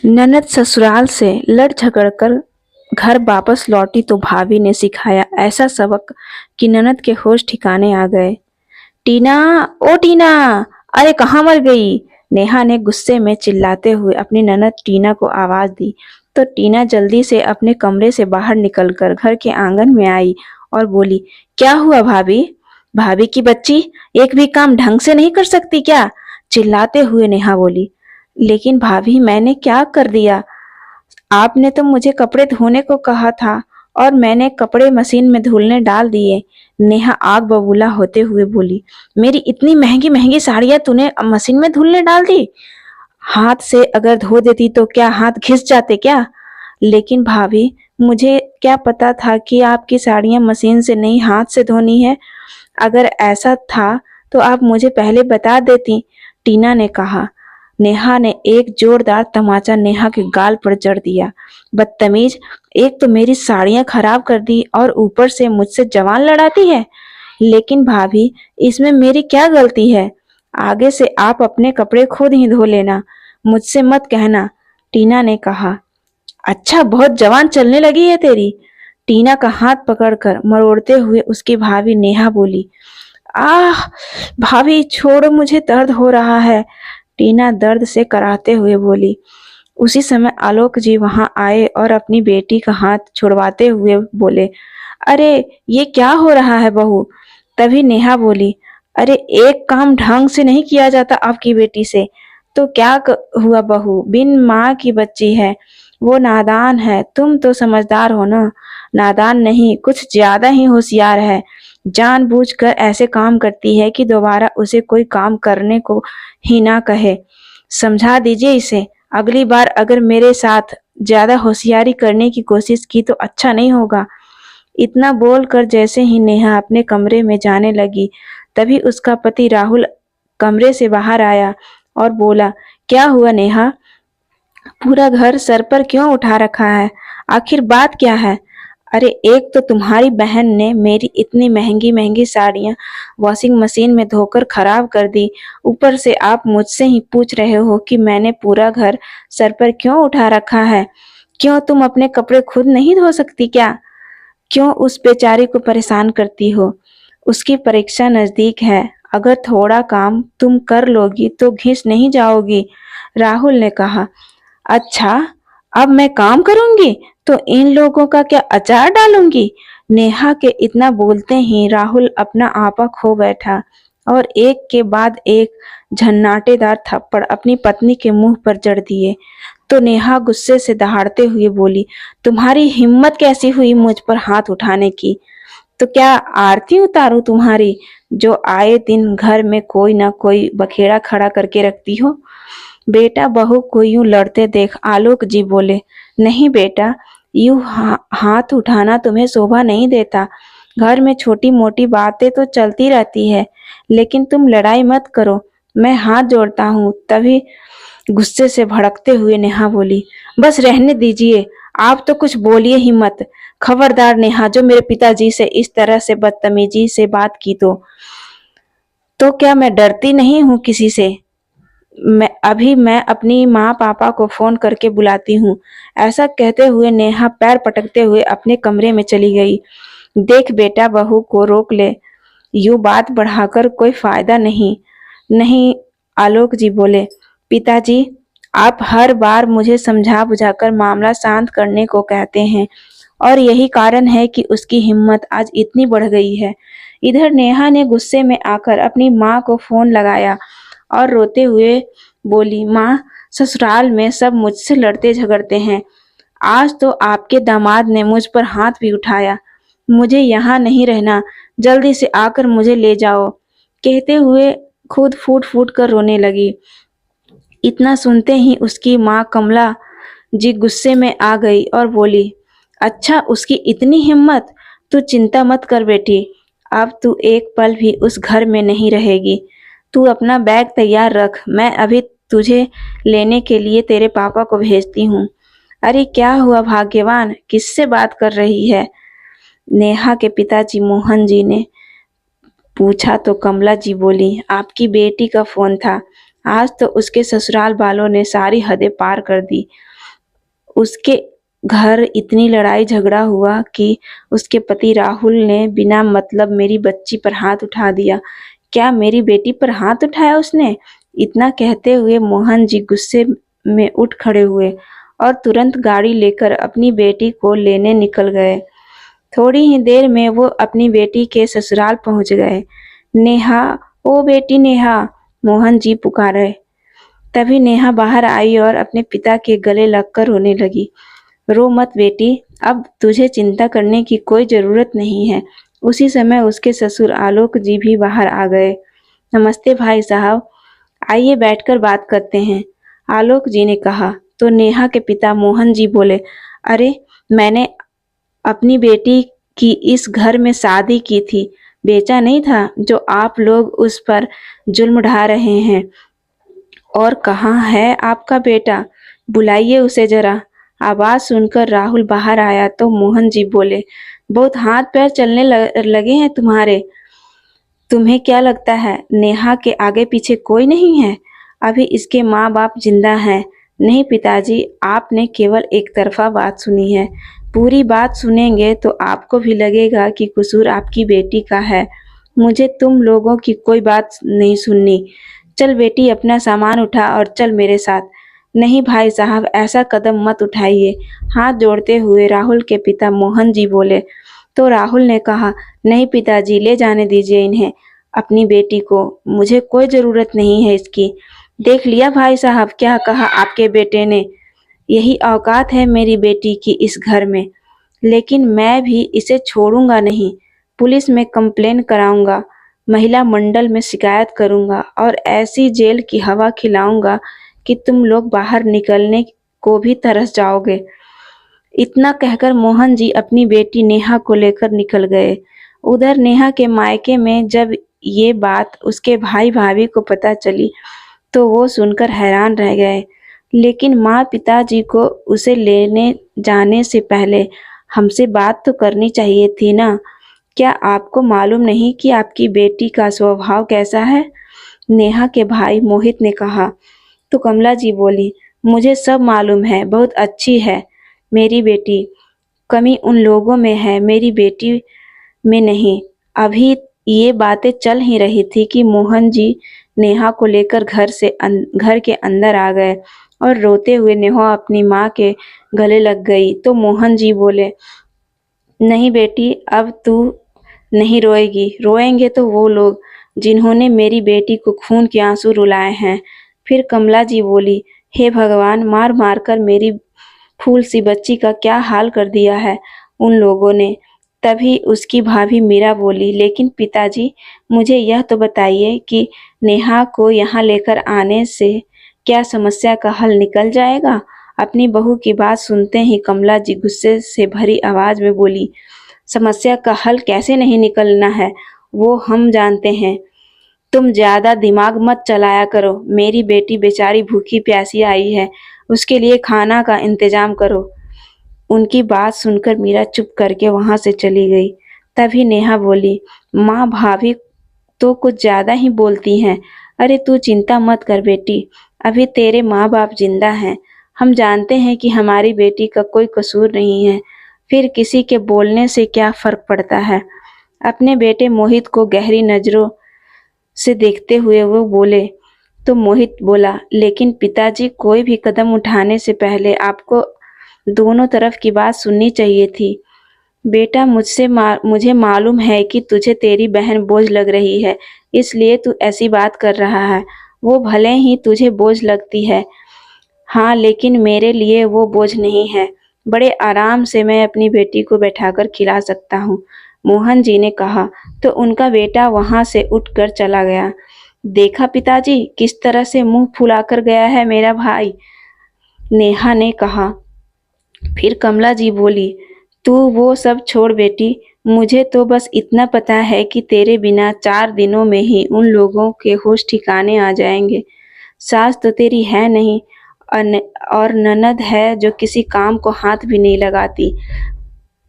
ननद ससुराल से लड़ झगड़ कर घर वापस लौटी तो भाभी ने सिखाया ऐसा सबक कि ननद के होश ठिकाने आ गए। टीना, ओ टीना, अरे कहाँ मर गई? नेहा ने गुस्से में चिल्लाते हुए अपनी ननद टीना को आवाज दी तो टीना जल्दी से अपने कमरे से बाहर निकलकर घर के आंगन में आई और बोली, क्या हुआ भाभी? भाभी की बच्ची एक भी काम ढंग से नहीं कर सकती क्या? चिल्लाते हुए नेहा बोली। लेकिन भाभी मैंने क्या कर दिया? आपने तो मुझे कपड़े धोने को कहा था और मैंने कपड़े मशीन में धुलने डाल दिए। नेहा आग बबूला होते हुए बोली, मेरी इतनी महंगी महंगी साड़ियां तूने मशीन में धुलने डाल दी? हाथ से अगर धो देती तो क्या हाथ घिस जाते क्या? लेकिन भाभी, मुझे क्या पता था कि आपकी साड़ियां मशीन से नहीं हाथ से धोनी है। अगर ऐसा था तो आप मुझे पहले बता देती, टीना ने कहा। नेहा ने एक जोरदार तमाचा नेहा के गाल पर जड़ दिया। बदतमीज, एक तो मेरी साड़ियां खराब कर दी और ऊपर से मुझसे जवान लड़ाती है। लेकिन भाभी, इसमें मेरी क्या गलती है? आगे से आप अपने कपड़े खुद ही धो लेना, मुझसे मत कहना, टीना ने कहा। अच्छा, बहुत जवान चलने लगी है तेरी, टीना का हाथ पकड़कर मरोड़ते हुए उसकी भाभी नेहा बोली। आह भाभी, छोड़ो, मुझे दर्द हो रहा है, टीना दर्द से कराहते हुए बोली। उसी समय आलोक जी वहां आए और अपनी बेटी का हाथ छुड़वाते हुए बोले, अरे ये क्या हो रहा है बहू? तभी नेहा बोली, अरे एक काम ढंग से नहीं किया जाता आपकी बेटी से तो क्या हुआ बहू? बिन माँ की बच्ची है, वो नादान है, तुम तो समझदार हो ना। नादान नहीं, कुछ ज्यादा ही होशियार है, जानबूझकर ऐसे काम करती है कि दोबारा उसे कोई काम करने को ही ना कहे। समझा दीजिए इसे, अगली बार अगर मेरे साथ ज्यादा होशियारी करने की कोशिश की तो अच्छा नहीं होगा। इतना बोलकर जैसे ही नेहा अपने कमरे में जाने लगी तभी उसका पति राहुल कमरे से बाहर आया और बोला, क्या हुआ नेहा? पूरा घर सर पर क्यों उठा रखा है? आखिर बात क्या है? अरे एक तो तुम्हारी बहन ने मेरी इतनी महंगी महंगी साड़ियां वॉशिंग मशीन में धोकर खराब कर दी, ऊपर से आप मुझसे ही पूछ रहे हो कि मैंने पूरा घर सर पर क्यों उठा रखा है। क्यों तुम अपने कपड़े खुद नहीं धो सकती क्या? क्यों उस बेचारी को परेशान करती हो? उसकी परीक्षा नजदीक है, अगर थोड़ा काम तुम कर लोगी तो घिस नहीं जाओगी, राहुल ने कहा। अच्छा, अब मैं काम करूंगी तो इन लोगों का क्या अचार डालूंगी? नेहा के इतना बोलते ही राहुल अपना आपा खो बैठा और एक के बाद एक झन्नाटेदार थप्पड़ अपनी पत्नी के मुंह पर जड़ दिए। तो नेहा गुस्से से दहाड़ते हुए बोली, तुम्हारी हिम्मत कैसी हुई मुझ पर हाथ उठाने की? तो क्या आरती उतारूं तुम्हारी, जो आए दिन घर में कोई ना कोई बखेड़ा खड़ा करके रखती हो? बेटा बहू को यूं लड़ते देख आलोक जी बोले, नहीं बेटा, यूं हाथ उठाना तुम्हें शोभा नहीं देता। घर में छोटी मोटी बातें तो चलती रहती है, लेकिन तुम लड़ाई मत करो, मैं हाथ जोड़ता हूँ। तभी गुस्से से भड़कते हुए नेहा बोली, बस रहने दीजिए, आप तो कुछ बोलिए ही मत। खबरदार नेहा, जो मेरे पिताजी से इस तरह से बदतमीजी से बात की तो क्या मैं डरती नहीं हूँ किसी से? मैं अपनी माँ पापा को फोन करके बुलाती हूँ। ऐसा कहते हुए नेहा पैर पटकते हुए अपने कमरे में चली गई। देख बेटा, बहू को रोक ले, यूं बात बढ़ाकर कोई फायदा नहीं। नहीं, आलोक जी बोले, पिताजी आप हर बार मुझे समझा बुझाकर मामला शांत करने को कहते हैं और यही कारण है कि उसकी हिम्मत आज इतनी बढ़ गई है। इधर नेहा ने गुस्से में आकर अपनी माँ को फोन लगाया और रोते हुए बोली, माँ, ससुराल में सब मुझसे लड़ते झगड़ते हैं, आज तो आपके दामाद ने मुझ पर हाथ भी उठाया। मुझे यहाँ नहीं रहना, जल्दी से आकर मुझे ले जाओ, कहते हुए खुद फूट फूट कर रोने लगी। इतना सुनते ही उसकी माँ कमला जी गुस्से में आ गई और बोली, अच्छा उसकी इतनी हिम्मत, तू चिंता मत कर बेटी, अब तू एक पल भी उस घर में नहीं रहेगी। तू अपना बैग तैयार रख, मैं अभी तुझे लेने के लिए तेरे पापा को भेजती हूँ। अरे क्या हुआ भाग्यवान, किससे बात कर रही है? नेहा के पिताजी मोहन जी ने पूछा तो कमला जी बोली, आपकी बेटी का फोन था, आज तो उसके ससुराल वालों ने सारी हदें पार कर दी। उसके घर इतनी लड़ाई झगड़ा हुआ कि उसके पति राहुल ने बिना मतलब मेरी बच्ची पर हाथ उठा दिया। क्या मेरी बेटी पर हाथ उठाया उसने? इतना कहते हुए मोहन जी गुस्से में उठ खड़े हुए और तुरंत गाड़ी लेकर अपनी बेटी को लेने निकल गए। थोड़ी ही देर में वो अपनी बेटी के ससुराल पहुंच गए। नेहा, ओ बेटी नेहा, मोहन जी पुकारे। तभी नेहा बाहर आई और अपने पिता के गले लगकर रोने लगी। रो मत बेटी, अब तुझे चिंता करने की कोई जरूरत नहीं है। उसी समय उसके ससुर आलोक जी भी बाहर आ गए। नमस्ते भाई साहब, आइए बैठकर बात करते हैं, आलोक जी ने कहा। तो नेहा के पिता मोहन जी बोले, अरे मैंने अपनी बेटी की इस घर में शादी की थी, बेचा नहीं था जो आप लोग उस पर जुल्म ढा रहे हैं। और कहाँ है आपका बेटा? बुलाइए उसे जरा। आवाज सुनकर राहुल बाहर आया तो मोहन जी बोले, बहुत हाथ पैर चलने लगे हैं तुम्हारे। तुम्हें क्या लगता है नेहा के आगे पीछे कोई नहीं है? अभी इसके माँ बाप जिंदा हैं। नहीं पिताजी, आपने केवल एक तरफा बात सुनी है। पूरी बात सुनेंगे तो आपको भी लगेगा कि कसूर आपकी बेटी का है। मुझे तुम लोगों की कोई बात नहीं सुननी। चल बेटी, अपना सामान उठा और चल मेरे साथ। नहीं भाई साहब, ऐसा कदम मत उठाइए, हाथ जोड़ते हुए राहुल के पिता मोहन जी बोले। तो राहुल ने कहा, नहीं पिताजी, ले जाने दीजिए इन्हें, अपनी बेटी को। मुझे कोई जरूरत नहीं है इसकी। देख लिया भाई साहब, क्या कहा आपके बेटे ने? यही औकात है मेरी बेटी की इस घर में। लेकिन मैं भी इसे छोड़ूंगा नहीं। पुलिस में कंप्लेन कराऊंगा, महिला मंडल में शिकायत करूंगा और ऐसी जेल की हवा खिलाऊंगा कि तुम लोग बाहर निकलने को भी तरस जाओगे। इतना कहकर मोहन जी अपनी बेटी नेहा को लेकर निकल गए। उधर नेहा के मायके में जब ये बात उसके भाई भाभी को पता चली तो वो सुनकर हैरान रह गए। लेकिन माँ पिताजी को उसे लेने जाने से पहले हमसे बात तो करनी चाहिए थी ना। क्या आपको मालूम नहीं कि आपकी बेटी का स्वभाव कैसा है? नेहा के भाई मोहित ने कहा। तो कमला जी बोली, मुझे सब मालूम है, बहुत अच्छी है मेरी बेटी। कमी उन लोगों में है, मेरी बेटी में नहीं। अभी ये बातें चल ही रही थी कि मोहन जी नेहा को लेकर घर के अंदर आ गए और रोते हुए नेहा अपनी माँ के गले लग गई। तो मोहन जी बोले, नहीं बेटी, अब तू नहीं रोएगी। रोएंगे तो वो लोग जिन्होंने मेरी बेटी को खून के आंसू रुलाए हैं। फिर कमला जी बोली, हे भगवान, मार मार कर मेरी फूल सी बच्ची का क्या हाल कर दिया है उन लोगों ने। तभी उसकी भाभी मीरा बोली, लेकिन पिताजी, मुझे यह तो बताइए कि नेहा को यहाँ लेकर आने से क्या समस्या का हल निकल जाएगा? अपनी बहू की बात सुनते ही कमला जी गुस्से से भरी आवाज में बोली, समस्या का हल कैसे नहीं निकलना है, वो हम जानते हैं। तुम ज्यादा दिमाग मत चलाया करो। मेरी बेटी बेचारी भूखी प्यासी आई है, उसके लिए खाना का इंतजाम करो। उनकी बात सुनकर मीरा चुप करके वहां से चली गई। तभी नेहा बोली, माँ भाभी तो कुछ ज्यादा ही बोलती हैं। अरे तू चिंता मत कर बेटी, अभी तेरे माँ बाप जिंदा हैं। हम जानते हैं कि हमारी बेटी का कोई कसूर नहीं है, फिर किसी के बोलने से क्या फर्क पड़ता है। अपने बेटे मोहित को गहरी नजरों से देखते हुए वो बोले। तो मोहित बोला, लेकिन पिताजी, कोई भी कदम उठाने से पहले आपको दोनों तरफ की बात सुननी चाहिए थी। बेटा, मुझे मालूम है कि तुझे तेरी बहन बोझ लग रही है, इसलिए तू ऐसी बात कर रहा है। वो भले ही तुझे बोझ लगती है, हाँ, लेकिन मेरे लिए वो बोझ नहीं है। बड़े आराम से मैं अपनी बेटी को बैठाकर खिला सकता हूँ, मोहन जी ने कहा। तो उनका बेटा वहां से उठकर चला गया। देखा पिताजी, किस तरह से मुंह फुलाकर गया है मेरा भाई, नेहा ने कहा। फिर कमला जी बोली, तू वो सब छोड़ बेटी, मुझे तो बस इतना पता है कि तेरे बिना 4 दिनों में ही उन लोगों के होश ठिकाने आ जाएंगे। सास तो तेरी है नहीं, और ननद है जो किसी काम को हाथ भी नहीं लगाती।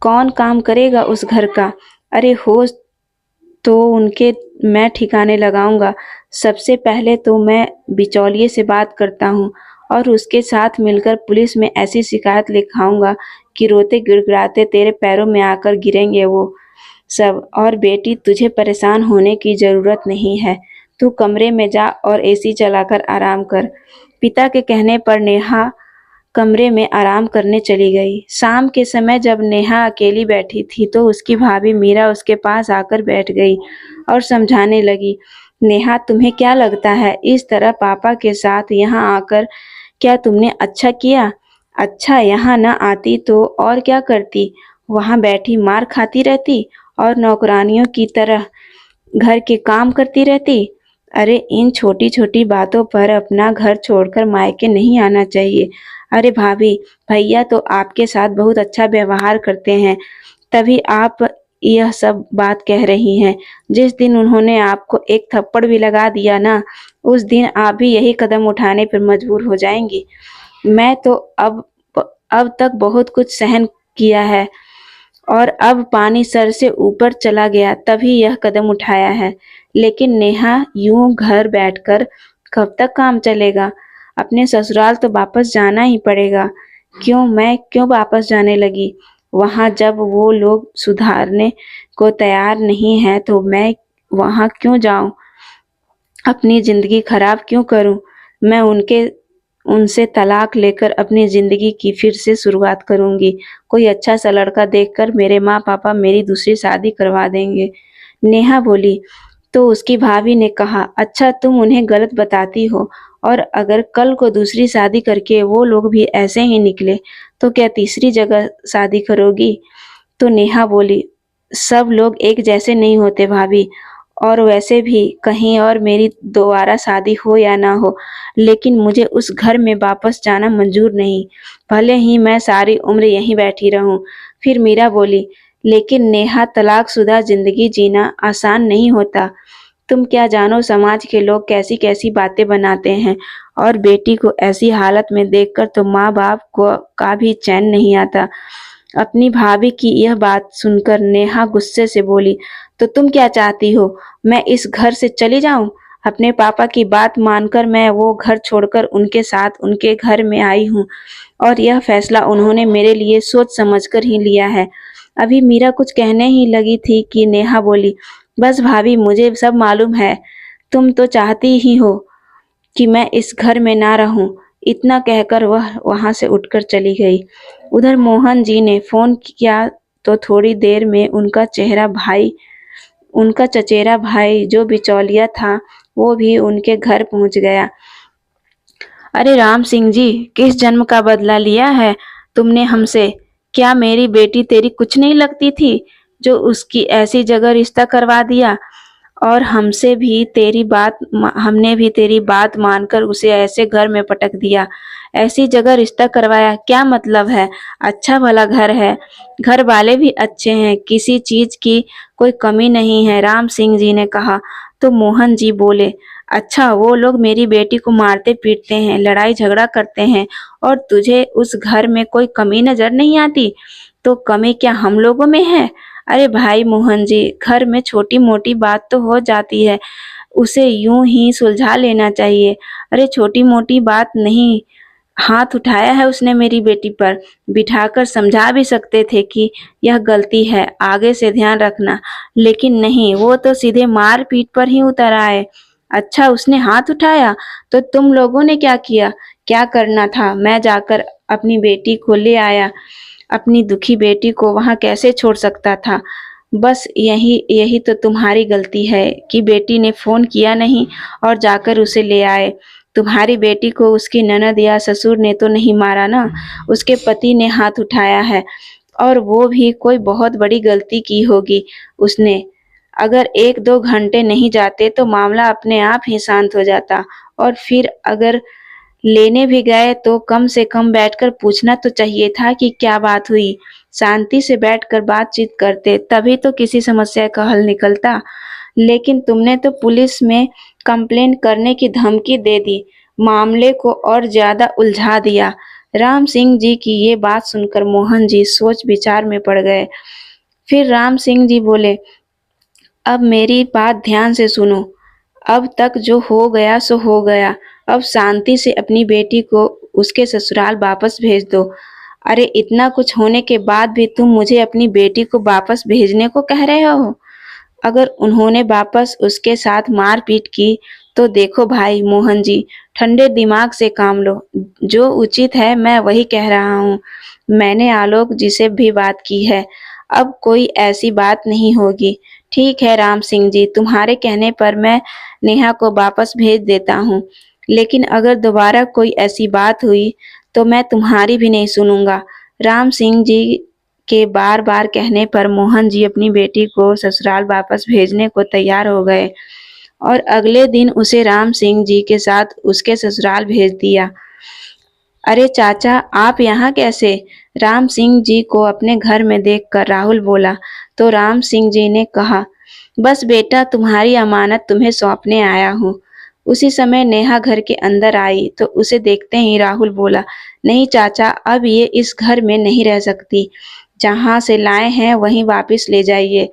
कौन काम करेगा उस घर का? अरे होश तो उनके मैं ठिकाने लगाऊंगा। सबसे पहले तो मैं बिचौलिए से बात करता हूँ और उसके साथ मिलकर पुलिस में ऐसी शिकायत लिखाऊंगा कि रोते गिड़गिड़ाते तेरे पैरों में आकर गिरेंगे वो सब। और बेटी, तुझे परेशान होने की ज़रूरत नहीं है। तू कमरे में जा और एसी चलाकर आराम कर। पिता के कहने पर नेहा कमरे में आराम करने चली गई। शाम के समय जब नेहा अकेली बैठी थी तो उसकी भाभी मीरा उसके पास आकर बैठ गई और समझाने लगी। नेहा, तुम्हें क्या लगता है इस तरह पापा के साथ यहाँ आकर क्या तुमने अच्छा किया? अच्छा, यहाँ न आती तो और क्या करती? वहाँ बैठी मार खाती रहती और नौकरानियों की तरह घर के काम करती रहती। अरे, इन छोटी छोटी बातों पर अपना घर छोड़कर मायके नहीं आना चाहिए। अरे भाभी, भैया तो आपके साथ बहुत अच्छा व्यवहार करते हैं, तभी आप यह सब बात कह रही हैं। जिस दिन उन्होंने आपको एक थप्पड़ भी लगा दिया ना, उस दिन आप भी यही कदम उठाने पर मजबूर हो जाएंगी। मैं तो अब तक बहुत कुछ सहन किया है और अब पानी सर से ऊपर चला गया तभी यह कदम उठाया है। लेकिन नेहा, यूं घर बैठकर कब तक काम चलेगा? अपने ससुराल तो वापस जाना ही पड़ेगा। मैं क्यों वापस जाने लगी? वहां जब वो लोग सुधारने को तैयार नहीं है तो मैं वहां क्यों जाऊं? अपनी जिंदगी खराब क्यों करूं? मैं उनसे तलाक लेकर अपनी जिंदगी की फिर से शुरुआत करूंगी। कोई अच्छा सा लड़का देखकर मेरे माँ पापा मेरी दूसरी शादी करवा देंगे। नेहा बोली। तो उसकी भाभी ने कहा, अच्छा, तुम उन्हें गलत बताती हो, और अगर कल को दूसरी शादी करके वो लोग भी ऐसे ही निकले तो क्या तीसरी जगह शादी करोगी? तो नेहा बोली, सब लोग एक जैसे नहीं होते भाभी, और वैसे भी कहीं और मेरी दोबारा शादी हो या ना हो, लेकिन मुझे उस घर में वापस जाना मंजूर नहीं, भले ही मैं सारी उम्र यहीं बैठी रहूं। फिर मीरा बोली, लेकिन नेहा, तलाकशुदा जिंदगी जीना आसान नहीं होता। तुम क्या जानो समाज के लोग कैसी कैसी बातें बनाते हैं, और बेटी को ऐसी हालत में देखकर तो माँ बाप को का भी चैन नहीं आता। अपनी भाभी की यह बात सुनकर नेहा गुस्से से बोली, तो तुम क्या चाहती हो? मैं इस घर से चली जाऊं? अपने पापा की बात मानकर मैं वो घर छोड़कर उनके साथ उनके घर में आई हूँ, और यह फैसला उन्होंने मेरे लिए सोच समझकर ही लिया है। अभी मीरा कुछ कहने ही लगी थी कि नेहा बोली, बस भाभी, मुझे सब मालूम है। तुम तो चाहती ही हो कि मैं इस घर में ना रहूं। इतना कहकर वह वहां से उठकर चली गई। उधर मोहन जी ने फोन किया तो थोड़ी देर में उनका चचेरा भाई जो बिचौलिया था वो भी उनके घर पहुंच गया। अरे राम सिंह जी, किस जन्म का बदला लिया है तुमने हमसे? क्या मेरी बेटी तेरी कुछ नहीं लगती थी जो उसकी ऐसी जगह रिश्ता करवा दिया? और हमने भी तेरी बात मानकर उसे ऐसे घर में पटक दिया, ऐसी जगह रिश्ता करवाया। क्या मतलब है? अच्छा भला घर है, घर वाले भी अच्छे हैं, किसी चीज की कोई कमी नहीं है, राम सिंह जी ने कहा। तो मोहन जी बोले, अच्छा, वो लोग मेरी बेटी को मारते पीटते हैं, लड़ाई झगड़ा करते हैं, और तुझे उस घर में कोई कमी नजर नहीं आती? तो कमी क्या हम लोगों में है? अरे भाई मोहन जी, घर में छोटी मोटी बात तो हो जाती है, उसे यूं ही सुलझा लेना चाहिए। अरे छोटी मोटी बात नहीं, हाथ उठाया है उसने मेरी बेटी पर, बिठाकर समझा भी सकते थे कि यह गलती है, आगे से ध्यान रखना। लेकिन नहीं, वो तो सीधे मार पीट पर ही उतर आए। अच्छा, उसने हाथ उठाया तो तुम लोगों ने क्या किया? क्या करना था? मैं जाकर अपनी बेटी को ले आया। अपनी दुखी बेटी को वहां कैसे छोड़ सकता था? बस यही यही तो तुम्हारी गलती है कि बेटी ने फोन किया नहीं और जाकर उसे ले आए। तुम्हारी बेटी को उसकी ननद या ससुर ने तो नहीं मारा ना, उसके पति ने हाथ उठाया है, और वो भी कोई बहुत बड़ी गलती की होगी उसने। अगर 1-2 घंटे नहीं जाते तो मामला अपने आप ही शांत हो जाता, और फिर अगर लेने भी गए तो कम से कम बैठकर पूछना तो चाहिए था कि क्या बात हुई। शांति से बैठकर बातचीत करते, तभी तो किसी समस्या का हल निकलता। लेकिन तुमने तो पुलिस में कंप्लेंट करने की धमकी दे दी, मामले को और ज्यादा उलझा दिया। राम सिंह जी की ये बात सुनकर मोहन जी सोच विचार में पड़ गए। फिर राम सिंह जी बोले, अब मेरी बात ध्यान से सुनो। अब तक जो हो गया सो हो गया। अब शांति से अपनी बेटी को उसके ससुराल वापस भेज दो। अरे इतना कुछ होने के बाद भी तुम मुझे अपनी बेटी को वापस भेजने को कह रहे हो? अगर उन्होंने वापस उसके साथ मारपीट की तो देखो भाई मोहन जी, ठंडे दिमाग से काम लो। जो उचित है मैं वही कह रहा हूँ। मैंने आलोक जी से भी बात की है। अब कोई ऐसी बात नहीं होगी। ठीक है राम सिंह जी, तुम्हारे कहने पर मैं नेहा को वापस भेज देता हूँ। लेकिन अगर दोबारा कोई ऐसी बात हुई तो मैं तुम्हारी भी नहीं सुनूंगा। राम सिंह जी के बार बार कहने पर मोहन जी अपनी बेटी को ससुराल वापस भेजने को तैयार हो गए और अगले दिन उसे राम सिंह जी के साथ उसके ससुराल भेज दिया। अरे चाचा, आप यहाँ कैसे? राम सिंह जी को अपने घर में देखकर राहुल बोला तो राम सिंह जी ने कहा, बस बेटा तुम्हारी अमानत तुम्हें सौंपने आया हूँ। उसी समय नेहा घर के अंदर आई तो उसे देखते ही राहुल बोला, नहीं चाचा, अब ये इस घर में नहीं रह सकती। जहाँ से लाए हैं वहीं वापस ले जाइए।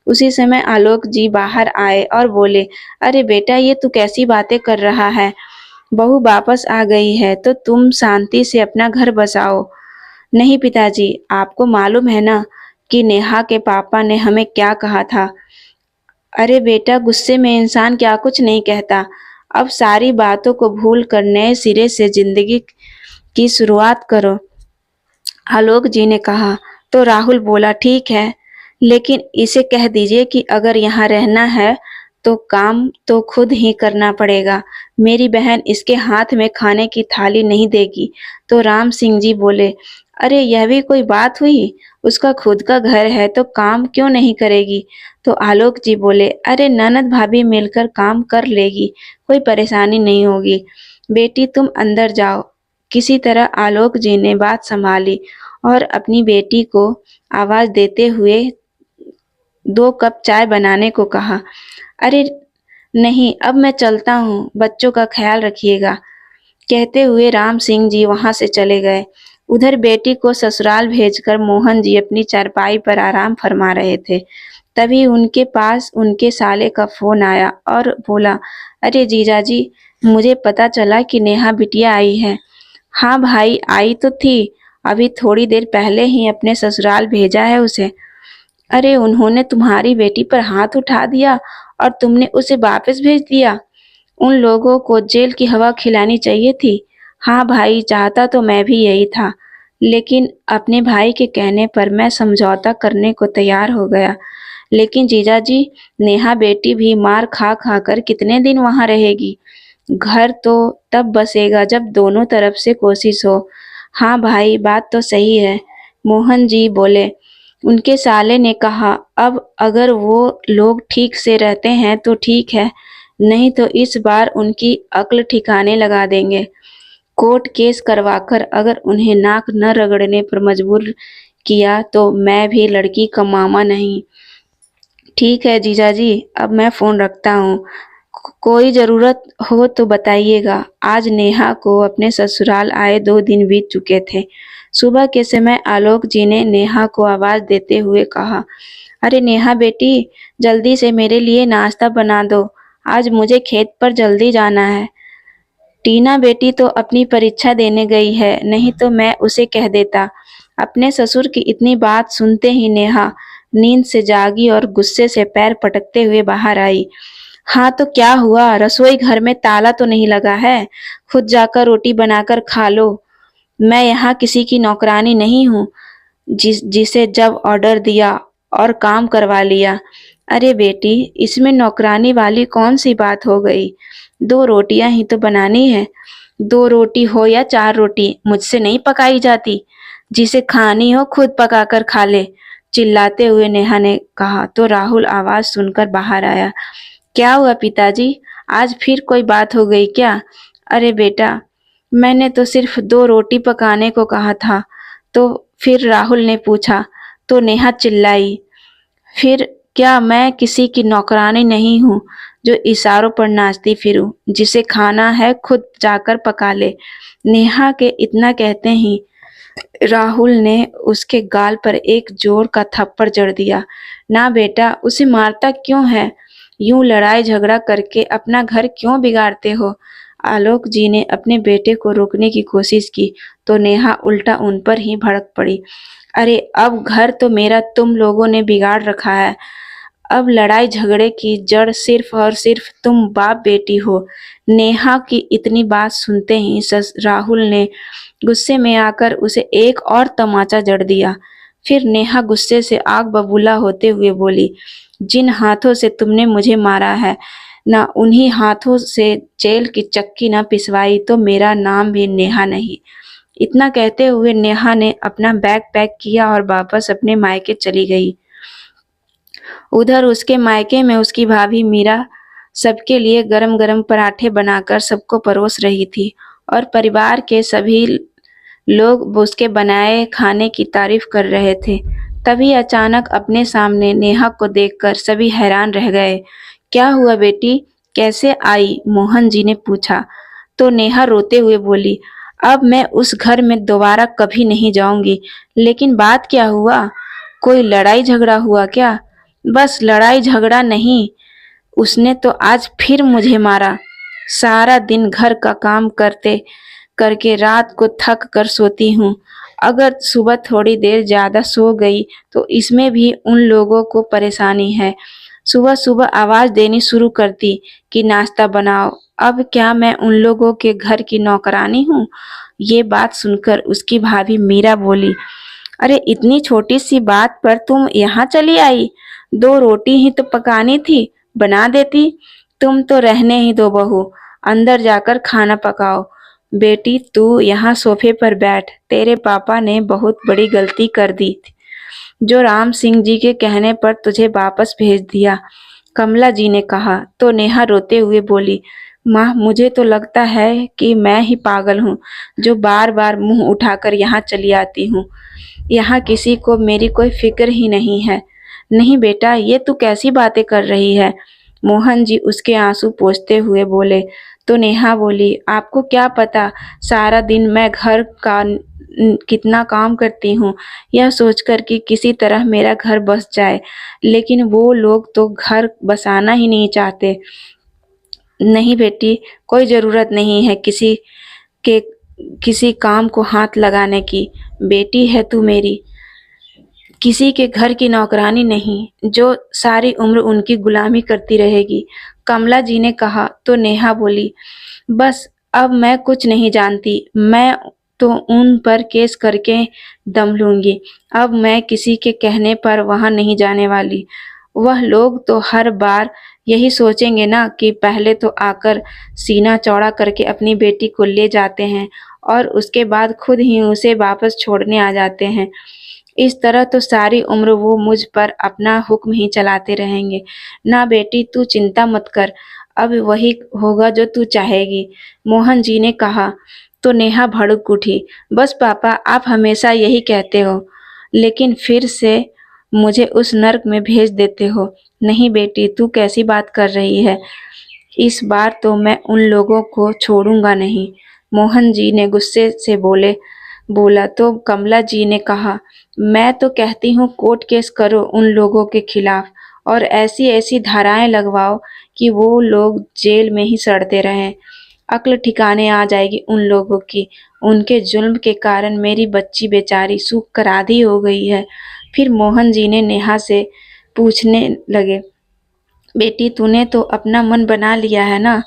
उसी समय आलोक जी बाहर आए और बोले, अरे बेटा, ये तू कैसी बातें कर रहा है? बहू वापस आ गई है तो तुम शांति से अपना घर बसाओ। नहीं पिताजी, आपको मालूम है ना कि नेहा के पापा ने हमें क्या कहा था। अरे बेटा, गुस्से में इंसान क्या कुछ नहीं कहता। अब सारी बातों को भूल कर नए सिरे से जिंदगी की शुरुआत करो, आलोक जी ने कहा। तो राहुल बोला, ठीक है, लेकिन इसे कह दीजिए कि अगर यहाँ रहना है तो काम तो खुद ही करना पड़ेगा। मेरी बहन इसके हाथ में खाने की थाली नहीं देगी। तो राम सिंह जी बोले, अरे यह भी कोई बात हुई? उसका खुद का घर है तो काम क्यों नहीं करेगी? तो आलोक जी बोले, अरे ननद भाभी मिलकर काम कर लेगी, कोई परेशानी नहीं होगी। बेटी तुम अंदर जाओ। किसी तरह आलोक जी ने बात संभाली और अपनी बेटी को आवाज देते हुए 2 कप चाय बनाने को कहा। अरे नहीं, अब मैं चलता हूँ, बच्चों का ख्याल रखिएगा, कहते हुए राम सिंह जी वहां से चले गए। उधर बेटी को ससुराल भेजकर मोहन जी अपनी चारपाई पर आराम फरमा रहे थे। तभी उनके पास उनके साले का फोन आया और बोला, अरे जीजाजी, मुझे पता चला कि नेहा बिटिया आई है। हाँ भाई, आई तो थी, अभी थोड़ी देर पहले ही अपने ससुराल भेजा है उसे। अरे उन्होंने तुम्हारी बेटी पर हाथ उठा दिया और तुमने उसे वापस भेज दिया? उन लोगों को जेल की हवा खिलानी चाहिए थी। हाँ भाई, चाहता तो मैं भी यही था, लेकिन अपने भाई के कहने पर मैं समझौता करने को तैयार हो गया। लेकिन जीजाजी, नेहा बेटी भी मार खा खा कर कितने दिन वहां रहेगी? घर तो तब बसेगा जब दोनों तरफ से कोशिश हो। हाँ भाई, बात तो सही है, मोहन जी बोले। उनके साले ने कहा, अब अगर वो लोग ठीक से रहते हैं तो ठीक है, नहीं तो इस बार उनकी अक्ल ठिकाने लगा देंगे। कोर्ट केस करवाकर अगर उन्हें नाक न रगड़ने पर मजबूर किया तो मैं भी लड़की का मामा नहीं। ठीक है जीजाजी, अब मैं फोन रखता हूँ। कोई जरूरत हो तो बताइएगा। आज नेहा को अपने ससुराल आए 2 दिन बीत चुके थे। सुबह के समय आलोक जी ने नेहा को आवाज देते हुए कहा, अरे नेहा बेटी, जल्दी से मेरे लिए नाश्ता बना दो, आज मुझे खेत पर जल्दी जाना है। टीना बेटी तो अपनी परीक्षा देने गई है, नहीं तो मैं उसे कह देता। अपने ससुर की इतनी बात सुनते ही नेहा नींद से जागी और गुस्से से पैर पटकते हुए बाहर आई। हाँ तो क्या हुआ? रसोई घर में ताला तो नहीं लगा है? खुद जाकर रोटी बनाकर खा लो। मैं यहाँ किसी की नौकरानी नहीं हूँ जिसे जब ऑर्डर दिया और काम करवा लिया। अरे बेटी, इसमें नौकरानी वाली कौन सी बात हो गई? 2 रोटियां ही तो बनानी है। 2 रोटी हो या 4 रोटी, मुझसे नहीं पकाई जाती। जिसे खानी हो खुद पकाकर खा ले, चिल्लाते हुए नेहा ने कहा। तो राहुल आवाज सुनकर बाहर आया। क्या हुआ पिताजी, आज फिर कोई बात हो गई क्या? अरे बेटा, मैंने तो सिर्फ 2 रोटी पकाने को कहा था। तो फिर राहुल ने पूछा। तो नेहा चिल्लाई, फिर क्या मैं किसी की नौकरानी नहीं हूँ जो इशारों पर नाचती फिरूं? जिसे खाना है खुद जाकर पका ले। नेहा के इतना कहते ही राहुल ने उसके गाल पर एक जोर का थप्पड़ जड़ दिया। ना बेटा, उसे मारता क्यों है? यूं लड़ाई झगड़ा करके अपना घर क्यों बिगाड़ते हो? आलोक जी ने अपने बेटे को रोकने की कोशिश की तो नेहा उल्टा उन पर ही भड़क पड़ी। अरे अब घर तो मेरा तुम लोगों ने बिगाड़ रखा है। अब लड़ाई झगड़े की जड़ सिर्फ और सिर्फ तुम बाप बेटी हो। नेहा की इतनी बात सुनते ही राहुल ने गुस्से में आकर उसे एक और तमाचा जड़ दिया। फिर नेहा गुस्से से आग बबूला होते हुए बोली, जिन हाथों से तुमने मुझे मारा है, ना उन्हीं हाथों से जेल की चक्की न पिसवाई तो मेरा नाम भी नेहा नहीं। इतना कहते हुए नेहा ने अपना बैग पैक किया और वापस अपने मायके चली गई। उधर उसके मायके में उसकी भाभी मीरा सबके लिए गरम गरम पराठे बनाकर सबको परोस रही थी और परिवार के सभी लोग उसके बनाए खाने की तारीफ कर रहे थे। तभी अचानक अपने सामने नेहा को देखकर सभी हैरान रह गए। क्या हुआ बेटी, कैसे आई? मोहन जी ने पूछा। तो नेहा रोते हुए बोली, अब मैं उस घर में दोबारा कभी नहीं जाऊंगी। लेकिन बात क्या हुआ? कोई लड़ाई झगड़ा हुआ क्या? बस लड़ाई झगड़ा नहीं, उसने तो आज फिर मुझे मारा। सारा दिन घर का काम करते करके रात को थक कर सोती हूँ। अगर सुबह थोड़ी देर ज्यादा सो गई तो इसमें भी उन लोगों को परेशानी है। सुबह सुबह आवाज देनी शुरू करती कि नाश्ता बनाओ। अब क्या मैं उन लोगों के घर की नौकरानी हूँ? ये बात सुनकर उसकी भाभी मीरा बोली, अरे इतनी छोटी सी बात पर तुम यहाँ चली आई? 2 रोटी ही तो पकानी थी, बना देती। तुम तो रहने ही दो बहू, अंदर जाकर खाना पकाओ। बेटी तू यहाँ सोफे पर बैठ, तेरे पापा ने बहुत बड़ी गलती कर दी थी, जो राम सिंह जी के कहने पर तुझे वापस भेज दिया। कमला जी ने कहा तो नेहा रोते हुए बोली, माँ मुझे तो लगता है कि मैं ही पागल हूँ जो बार बार मुंह उठाकर यहाँ चली आती हूँ। यहाँ किसी को मेरी कोई फिक्र ही नहीं है। नहीं बेटा, ये तू कैसी बातें कर रही है? मोहन जी उसके आंसू पोंछते हुए बोले। तो नेहा बोली, आपको क्या पता सारा दिन मैं घर का कितना काम करती हूँ, यह सोचकर कि किसी तरह मेरा घर बस जाए। लेकिन वो लोग तो घर बसाना ही नहीं चाहते। नहीं बेटी, कोई जरूरत नहीं है के किसी काम को हाथ लगाने की। बेटी है तू मेरी, किसी के घर की नौकरानी नहीं जो सारी उम्र उनकी गुलामी करती रहेगी। कमला जी ने कहा तो नेहा बोली, बस अब मैं कुछ नहीं जानती। मैं तो उन पर केस करके दम लूंगी। अब मैं किसी के कहने पर वहां नहीं जाने वाली। वह लोग तो हर बार यही सोचेंगे ना कि पहले तो आकर सीना चौड़ा करके अपनी बेटी को ले जाते हैं और उसके बाद खुद ही उसे वापस छोड़ने आ जाते हैं। इस तरह तो सारी उम्र वो मुझ पर अपना हुक्म ही चलाते रहेंगे। ना बेटी तू चिंता मत कर, अब वही होगा जो तू चाहेगी। मोहन जी ने कहा तो नेहा भड़क उठी, बस पापा आप हमेशा यही कहते हो, लेकिन फिर से मुझे उस नर्क में भेज देते हो। नहीं बेटी, तू कैसी बात कर रही है? इस बार तो मैं उन लोगों को छोड़ूंगा नहीं। मोहन जी ने गुस्से से बोला तो कमला जी ने कहा, मैं तो कहती हूँ कोर्ट केस करो उन लोगों के खिलाफ और ऐसी ऐसी धाराएं लगवाओ कि वो लोग जेल में ही सड़ते रहें। अक्ल ठिकाने आ जाएगी उन लोगों की। उनके जुल्म के कारण मेरी बच्ची बेचारी सूख कर आधी हो गई है। फिर मोहन जी ने नेहा से पूछने लगे, बेटी तूने तो अपना मन बना लिया है ना?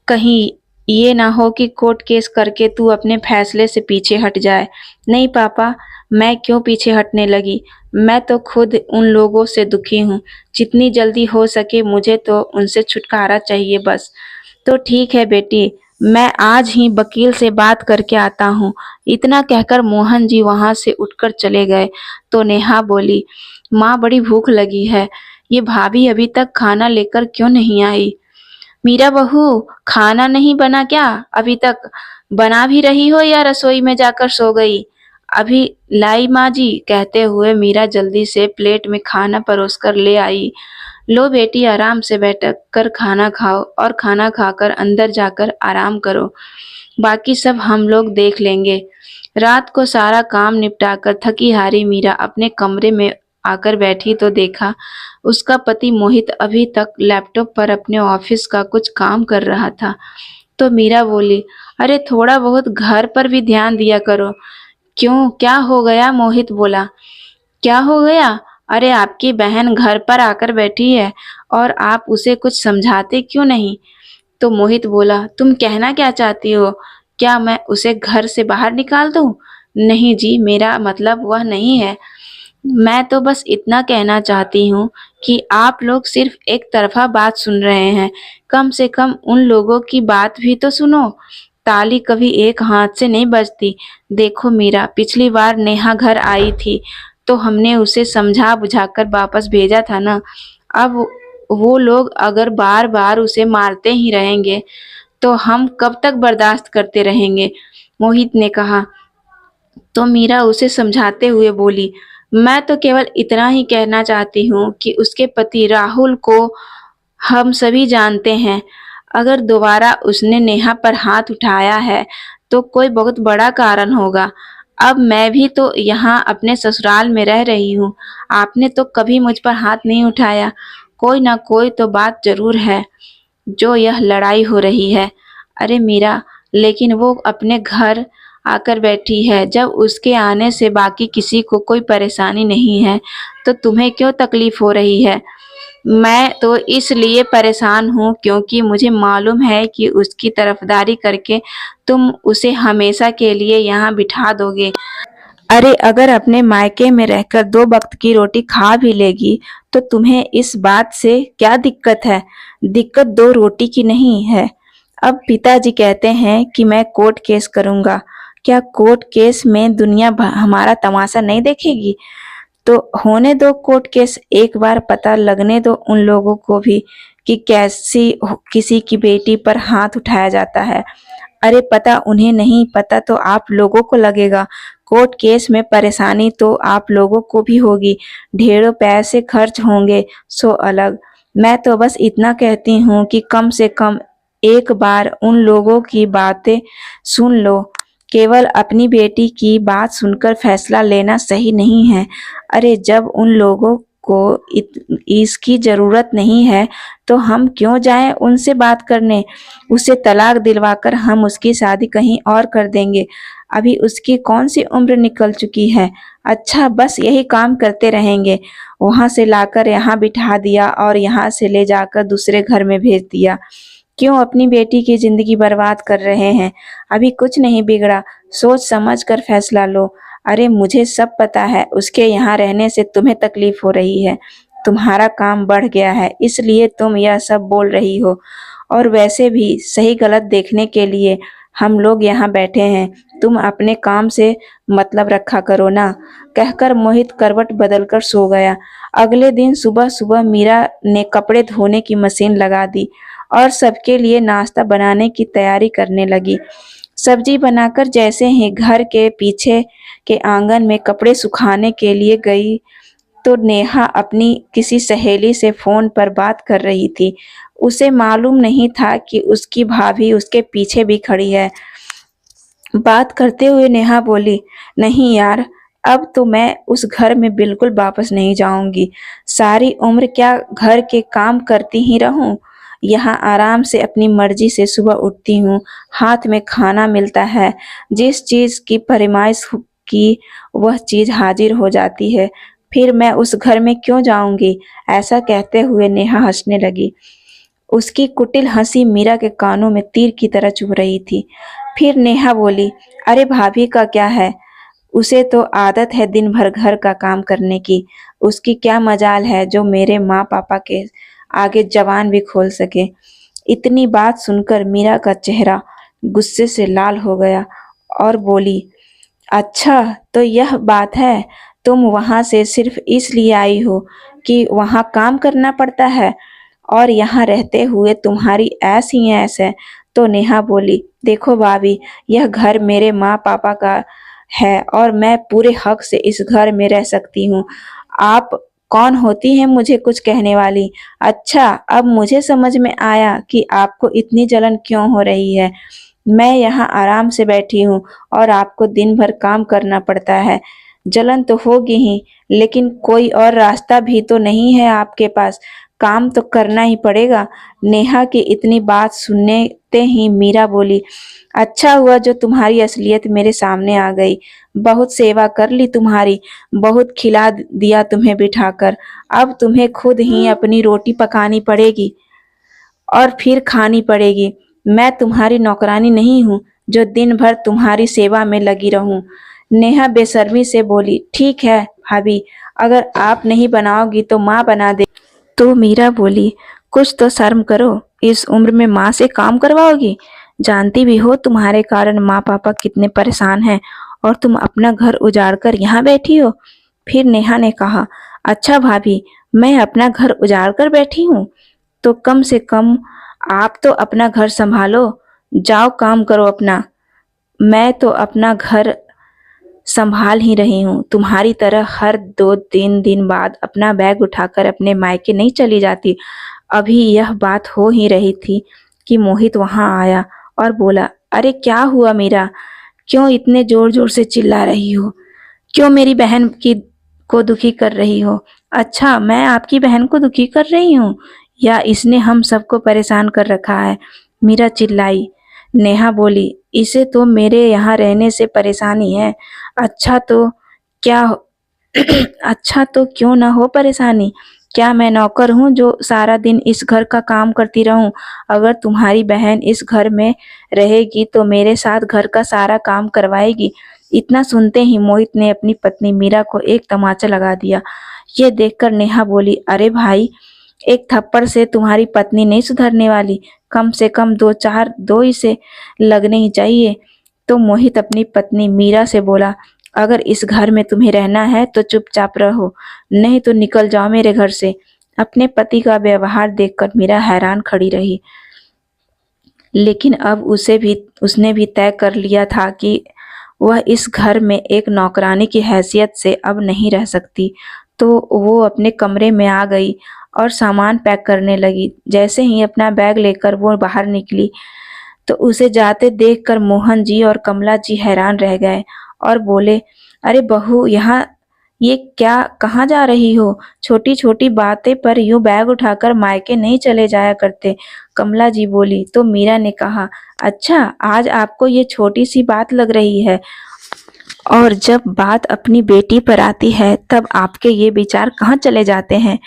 कहीं ये ना हो कि कोर्ट केस करके तू अपने फैसले से पीछे हट जाए। नहीं पापा, मैं क्यों पीछे हटने लगी? मैं तो खुद उन लोगों से दुखी हूँ। जितनी जल्दी हो सके मुझे तो उनसे छुटकारा चाहिए बस। तो ठीक है बेटी, मैं आज ही वकील से बात करके आता हूँ। इतना कहकर मोहन जी वहां से उठकर चले गए। तो नेहा बोली, माँ बड़ी भूख लगी है, ये भाभी अभी तक खाना लेकर क्यों नहीं आई? मीरा बहू, खाना नहीं बना क्या अभी तक? बना भी रही हो या रसोई में जाकर सो गई? अभी लाई माँ जी, कहते हुए मीरा जल्दी से प्लेट में खाना परोसकर ले आई। लो बेटी, आराम से बैठ कर खाना खाओ और खाना खाकर अंदर जाकर आराम करो। बाकी सब हम लोग देख लेंगे। रात को सारा काम निपटाकर थकी हारी मीरा अपने कमरे में आकर बैठी तो देखा उसका पति मोहित अभी तक लैपटॉप पर अपने ऑफिस का कुछ काम कर रहा था। तो मीरा बोली, अरे थोड़ा बहुत घर पर भी ध्यान दिया करो। क्यों, क्या हो गया? मोहित बोला। क्या हो गया? अरे आपकी बहन घर पर आकर बैठी है और आप उसे कुछ समझाते क्यों नहीं? तो मोहित बोला, तुम कहना क्या चाहती हो? क्या मैं उसे घर से बाहर निकाल दूं? नहीं जी, मेरा मतलब वह नहीं है। मैं तो बस इतना कहना चाहती हूँ कि आप लोग सिर्फ एक तरफा बात सुन रहे हैं। कम से कम उन लोगों की बात भी तो सुनो। ताली कभी एक हाथ से नहीं बजती। देखो मीरा, पिछली बार नेहा घर आई थी तो हमने उसे समझा बुझाकर वापस भेजा था ना। अब वो लोग अगर बार बार उसे मारते ही रहेंगे तो हम कब तक बर्दाश्त करते रहेंगे? मोहित ने कहा। तो मीरा उसे समझाते हुए बोली, मैं तो केवल इतना ही कहना चाहती हूँ कि उसके पति राहुल को हम सभी जानते हैं। अगर दोबारा उसने नेहा पर हाथ उठाया है तो कोई बहुत बड़ा कारण होगा। अब मैं भी तो यहाँ अपने ससुराल में रह रही हूँ। आपने तो कभी मुझ पर हाथ नहीं उठाया। कोई ना कोई तो बात जरूर है जो यह लड़ाई हो रही है। अरे मीरा, लेकिन वो अपने घर आकर बैठी है। जब उसके आने से बाकी किसी को कोई परेशानी नहीं है तो तुम्हें क्यों तकलीफ हो रही है? मैं तो इसलिए परेशान हूँ क्योंकि मुझे मालूम है कि उसकी तरफदारी करके तुम उसे हमेशा के लिए यहाँ बिठा दोगे। अरे अगर अपने मायके में रहकर दो वक्त की रोटी खा भी लेगी तो तुम्हें इस बात से क्या दिक्कत है? दिक्कत दो रोटी की नहीं है। अब पिताजी कहते हैं कि मैं कोर्ट केस करूंगा। क्या कोर्ट केस में दुनिया हमारा तमाशा नहीं देखेगी? तो होने दो कोर्ट केस, एक बार पता लगने दो उन लोगों को भी कि कैसी किसी की बेटी पर हाथ उठाया जाता है। अरे पता उन्हें नहीं, पता तो आप लोगों को लगेगा। कोर्ट केस में परेशानी तो आप लोगों को भी होगी। ढेरों पैसे खर्च होंगे सो अलग। मैं तो बस इतना कहती हूँ कि कम से कम एक बार उन लोगों की बातें सुन लो। केवल अपनी बेटी की बात सुनकर फैसला लेना सही नहीं है। अरे जब उन लोगों को इसकी जरूरत नहीं है तो हम क्यों जाएं उनसे बात करने? उसे तलाक दिलवाकर हम उसकी शादी कहीं और कर देंगे। अभी उसकी कौन सी उम्र निकल चुकी है। अच्छा बस यही काम करते रहेंगे। वहां से लाकर यहाँ बिठा दिया और यहाँ से ले जाकर दूसरे घर में भेज दिया। क्यों अपनी बेटी की जिंदगी बर्बाद कर रहे हैं? अभी कुछ नहीं बिगड़ा। सोच समझ कर फैसला लो। अरे मुझे सब पता है, उसके यहाँ रहने से तुम्हें तकलीफ हो रही है। तुम्हारा काम बढ़ गया है इसलिए तुम यह सब बोल रही हो। और वैसे भी सही गलत देखने के लिए हम लोग यहाँ बैठे हैं। तुम अपने काम से मतलब रखा करो ना। कहकर मोहित करवट बदलकर सो गया। अगले दिन सुबह सुबह मीरा ने कपड़े धोने की मशीन लगा दी और सबके लिए नाश्ता बनाने की तैयारी करने लगी। सब्जी बनाकर जैसे ही घर के पीछे के आंगन में कपड़े सुखाने के लिए गई तो नेहा अपनी किसी सहेली से फोन पर बात कर रही थी। उसे मालूम नहीं था कि उसकी भाभी उसके पीछे भी खड़ी है। बात करते हुए नेहा बोली, नहीं यार, अब तो मैं उस घर में बिल्कुल वापस नहीं जाऊंगी। सारी उम्र क्या घर के काम करती ही रहूं? यहाँ आराम से अपनी मर्जी से सुबह उठती हूँ, हाथ में खाना मिलता है, जिस चीज की फरमाइश की वह चीज हाजिर हो जाती है। फिर मैं उस घर में क्यों जाऊंगी? ऐसा कहते हुए नेहा हंसने लगी। उसकी कुटिल हंसी मीरा के कानों में तीर की तरह चुभ रही थी। फिर नेहा बोली, अरे भाभी का क्या है? उसे तो आदत है दिन भर घर का काम करने की। उसकी क्या मजाल है जो मेरे माँ पापा के आगे जबान भी खोल सके। इतनी बात सुनकर मीरा का चेहरा गुस्से से लाल हो गया और बोली, अच्छा तो यह बात है। तुम वहां से सिर्फ इसलिए आई हो कि वहां काम करना पड़ता है और यहाँ रहते हुए तुम्हारी ऐस ही ऐस है। तो नेहा बोली, देखो भाभी, यह घर मेरे माँ पापा का है और मैं पूरे हक से इस घर में रह सकती हूँ। आप कौन होती हैं मुझे कुछ कहने वाली? अच्छा अब मुझे समझ में आया कि आपको इतनी जलन क्यों हो रही है। मैं यहाँ आराम से बैठी हूँ और आपको दिन भर काम करना पड़ता है। जलन तो होगी ही, लेकिन कोई और रास्ता भी तो नहीं है आपके पास। काम तो करना ही पड़ेगा। नेहा की इतनी बात सुनते ही मीरा बोली, अच्छा हुआ जो तुम्हारी असलियत मेरे सामने आ गई। बहुत सेवा कर ली तुम्हारी, बहुत खिला दिया तुम्हें बिठाकर। अब तुम्हें खुद ही अपनी रोटी पकानी पड़ेगी और फिर खानी पड़ेगी। मैं तुम्हारी नौकरानी नहीं हूँ जो दिन भर तुम्हारी सेवा में लगी रहूं। नेहा बेशर्मी से बोली, ठीक है भाभी, अगर आप नहीं बनाओगी तो माँ बना दे। तो मीरा बोली, कुछ तो शर्म करो, इस उम्र में माँ से काम करवाओगी? जानती भी हो तुम्हारे कारण माँ पापा कितने परेशान हैं और तुम अपना घर उजाड़ कर यहाँ बैठी हो। फिर नेहा ने कहा, अच्छा भाभी, मैं अपना घर उजाड़ कर बैठी हूँ तो कम से कम आप तो अपना घर संभालो। जाओ काम करो अपना। मैं तो अपना घर संभाल ही रही हूँ। तुम्हारी तरह हर 2-3 दिन बाद अपना बैग उठाकर अपने मायके नहीं चली जाती। अभी यह बात हो ही रही थी कि मोहित वहां आया और बोला, अरे क्या हुआ मीरा, क्यों इतने जोर जोर से चिल्ला रही हो? क्यों मेरी बहन की को दुखी कर रही हो? अच्छा, मैं आपकी बहन को दुखी कर रही हूँ या इसने हम सबको परेशान कर रखा है? मीरा चिल्लाई। नेहा बोली, इसे तो मेरे यहाँ रहने से परेशानी है। अच्छा तो क्या अच्छा तो क्यों ना हो परेशानी? क्या मैं नौकर हूँ जो सारा दिन इस घर का काम करती रहूं? अगर तुम्हारी बहन इस घर में रहेगी तो मेरे साथ घर का सारा काम करवाएगी। इतना सुनते ही मोहित ने अपनी पत्नी मीरा को एक तमाचा लगा दिया। ये देखकर नेहा बोली, अरे भाई, एक थप्पड़ से तुम्हारी पत्नी नहीं सुधरने वाली, कम से कम दो चार दो इसे लगने ही चाहिए। तो मोहित अपनी पत्नी मीरा से बोला, अगर इस घर में तुम्हें रहना है तो चुपचाप रहो, नहीं तो निकल जाओ मेरे घर से। अपने पति का व्यवहार देखकर मीरा हैरान खड़ी रही, लेकिन अब उसने भी तय कर लिया था कि वह इस घर में एक नौकरानी की हैसियत से अब नहीं रह सकती। तो वो अपने कमरे में आ गई और सामान पैक करने लगी। जैसे ही अपना बैग लेकर वो बाहर निकली तो उसे जाते देखकर मोहन जी और कमला जी हैरान रह गए और बोले, अरे बहू, यहाँ ये क्या, कहाँ जा रही हो? छोटी छोटी बातें पर यूं बैग उठाकर मायके नहीं चले जाया करते। कमला जी बोली तो मीरा ने कहा, अच्छा, आज आपको ये छोटी सी बात लग रही है और जब बात अपनी बेटी पर आती है तब आपके ये विचार कहाँ चले जाते हैं?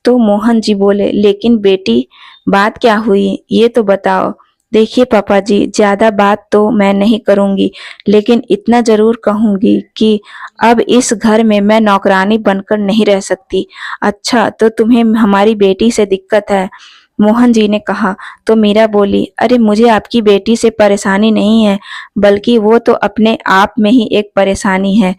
तो मोहन जी बोले, लेकिन बेटी, बात क्या हुई ये तो बताओ। देखिए पापा जी, ज्यादा बात तो मैं नहीं करूंगी, लेकिन इतना जरूर कहूंगी कि अब इस घर में मैं नौकरानी बनकर नहीं रह सकती। अच्छा, तो तुम्हें हमारी बेटी से दिक्कत है? मोहन जी ने कहा। तो मीरा बोली, अरे मुझे आपकी बेटी से परेशानी नहीं है, बल्कि वो तो अपने आप में ही एक परेशानी है।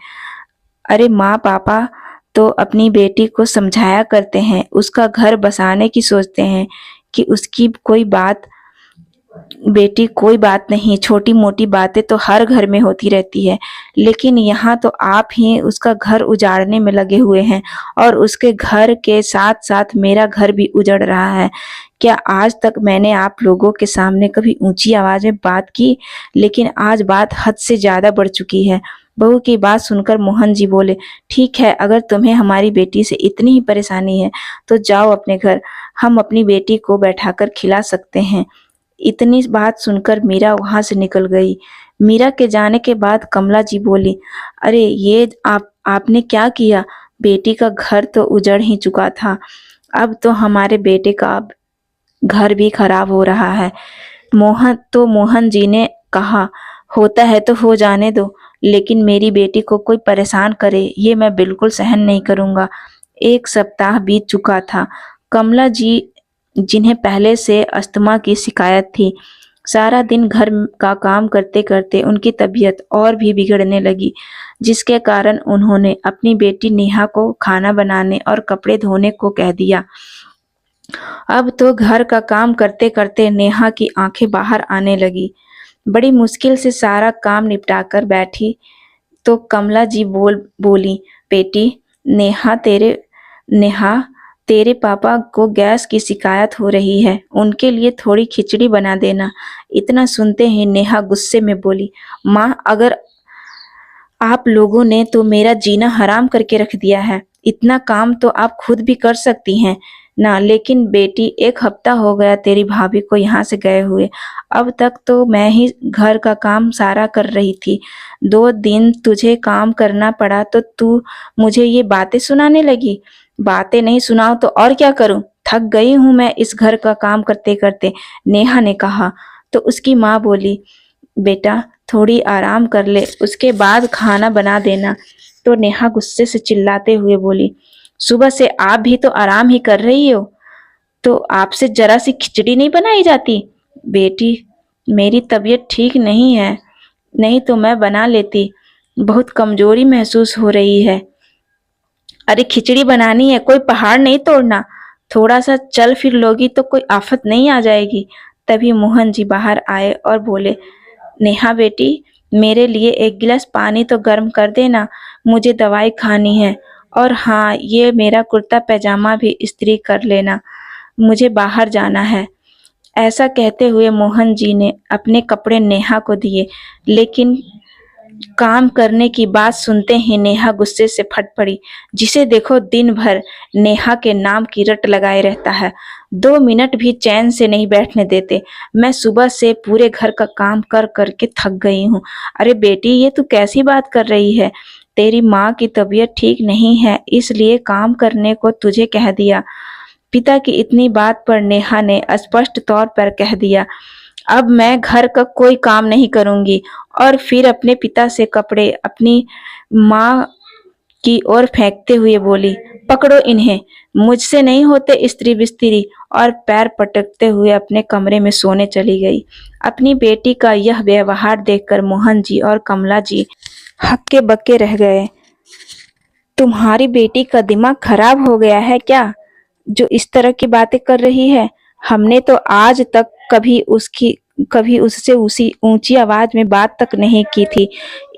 अरे माँ पापा तो अपनी बेटी को समझाया करते हैं, उसका घर बसाने की सोचते हैं कि उसकी कोई बात, बेटी कोई बात नहीं, छोटी मोटी बातें तो हर घर में होती रहती है, लेकिन यहाँ तो आप ही उसका घर उजाड़ने में लगे हुए हैं और उसके घर के साथ साथ मेरा घर भी उजड़ रहा है। क्या आज तक मैंने आप लोगों के सामने कभी ऊंची आवाज में बात की? लेकिन आज बात हद से ज्यादा बढ़ चुकी है। बहू की बात सुनकर मोहन जी बोले, ठीक है, अगर तुम्हें हमारी बेटी से इतनी ही परेशानी है तो जाओ अपने घर, हम अपनी बेटी को बैठाकर खिला सकते हैं। इतनी बात सुनकर मीरा वहां से निकल गई। मीरा के जाने के बाद कमला जी बोली, अरे ये आपने क्या किया? बेटी का घर तो उजड़ ही चुका था, अब तो हमारे बेटे का घर भी खराब हो रहा है। मोहन जी ने कहा, होता है तो हो जाने दो, लेकिन मेरी बेटी को कोई परेशान करे ये मैं बिल्कुल सहन नहीं करूंगा। 1 सप्ताह बीत चुका था। कमला जी, जिन्हें पहले से अस्थमा की शिकायत थी, सारा दिन घर का काम करते करते उनकी तबीयत और भी बिगड़ने लगी, जिसके कारण उन्होंने अपनी बेटी नेहा को खाना बनाने और कपड़े धोने को कह दिया। अब तो घर का काम करते करते नेहा की आंखें बाहर आने लगी। बड़ी मुश्किल से सारा काम निपटाकर बैठी तो कमला जी बोली, बेटी नेहा, तेरे पापा को गैस की शिकायत हो रही है, उनके लिए थोड़ी खिचड़ी बना देना। इतना सुनते ही नेहा गुस्से में बोली, माँ, अगर आप लोगों ने तो मेरा जीना हराम करके रख दिया है। इतना काम तो आप खुद भी कर सकती हैं। ना, लेकिन बेटी 1 हफ्ता हो गया तेरी भाभी को यहाँ से गए हुए। अब तक तो मैं ही घर का काम सारा कर रही थी। 2 दिन तुझे काम करना पड़ा तो तू मुझे ये बातें सुनाने लगी। बातें नहीं सुनाऊं तो और क्या करूं? थक गई हूं मैं इस घर का काम करते-करते, नेहा ने कहा। तो उसकी माँ बोली, बेटा थोड़ी आराम कर ले, उसके बाद खाना बना देना। तो नेहा गुस्से से चिल्लाते हुए बोली, सुबह से आप भी तो आराम ही कर रही हो, तो आपसे जरा सी खिचड़ी नहीं बनाई जाती? बेटी, मेरी तबीयत ठीक नहीं है, नहीं तो मैं बना लेती। बहुत कमजोरी महसूस हो रही है। अरे खिचड़ी बनानी है, कोई पहाड़ नहीं तोड़ना। थोड़ा सा चल फिर लोगी तो कोई आफत नहीं आ जाएगी। तभी मोहन जी बाहर आए और बोले, नेहा बेटी, मेरे लिए 1 गिलास पानी तो गर्म कर देना, मुझे दवाई खानी है। और हाँ, ये मेरा कुर्ता पैजामा भी इस्त्री कर लेना, मुझे बाहर जाना है। ऐसा कहते हुए मोहन जी ने अपने कपड़े नेहा को दिए, लेकिन काम करने की बात सुनते ही नेहा गुस्से से फट पड़ी। जिसे देखो दिन भर नेहा के नाम की रट लगाए रहता है, 2 मिनट भी चैन से नहीं बैठने देते। मैं सुबह से पूरे घर का काम कर करके थक गई हूँ। अरे बेटी, ये तू कैसी बात कर रही है? तेरी माँ की तबीयत ठीक नहीं है, इसलिए काम करने को तुझे कह दिया। पिता की इतनी बात पर नेहा ने स्पष्ट तौर पर कह दिया, अब मैं घर का कोई काम नहीं करूंगी। और फिर अपने पिता से कपड़े अपनी माँ की ओर फेंकते हुए बोली, पकड़ो इन्हें, मुझसे नहीं होते इस्त्री बिस्त्री। और पैर पटकते हुए अपने कमरे में सोने चली गई। अपनी बेटी का यह व्यवहार देखकर मोहन जी और कमला जी हक्के बक्के रह गए। तुम्हारी बेटी का दिमाग खराब हो गया है क्या, जो इस तरह की बातें कर रही है? हमने तो आज तक कभी उससे उसी ऊंची आवाज में बात तक नहीं की थी।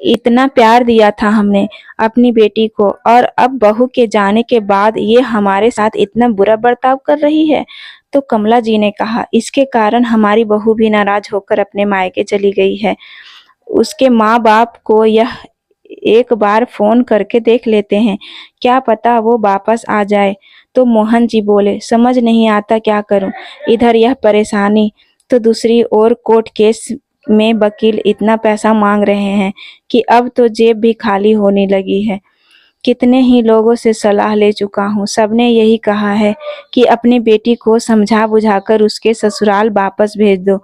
इतना प्यार दिया था हमने अपनी बेटी को, और अब बहू के जाने के बाद ये हमारे साथ इतना बुरा बर्ताव कर रही है। तो कमला जी ने कहा, इसके कारण हमारी बहू भी नाराज होकर अपने मायके चली गई है। उसके माँ बाप को यह एक बार फोन करके देख लेते हैं, क्या पता वो वापस आ जाए। तो मोहन जी बोले, समझ नहीं आता क्या करूं, इधर यह परेशानी तो दूसरी ओर कोर्ट केस में वकील इतना पैसा मांग रहे हैं कि अब तो जेब भी खाली होने लगी है। कितने ही लोगों से सलाह ले चुका हूँ, सबने यही कहा है कि अपनी बेटी को समझा बुझाकर उसके ससुराल वापस भेज दो।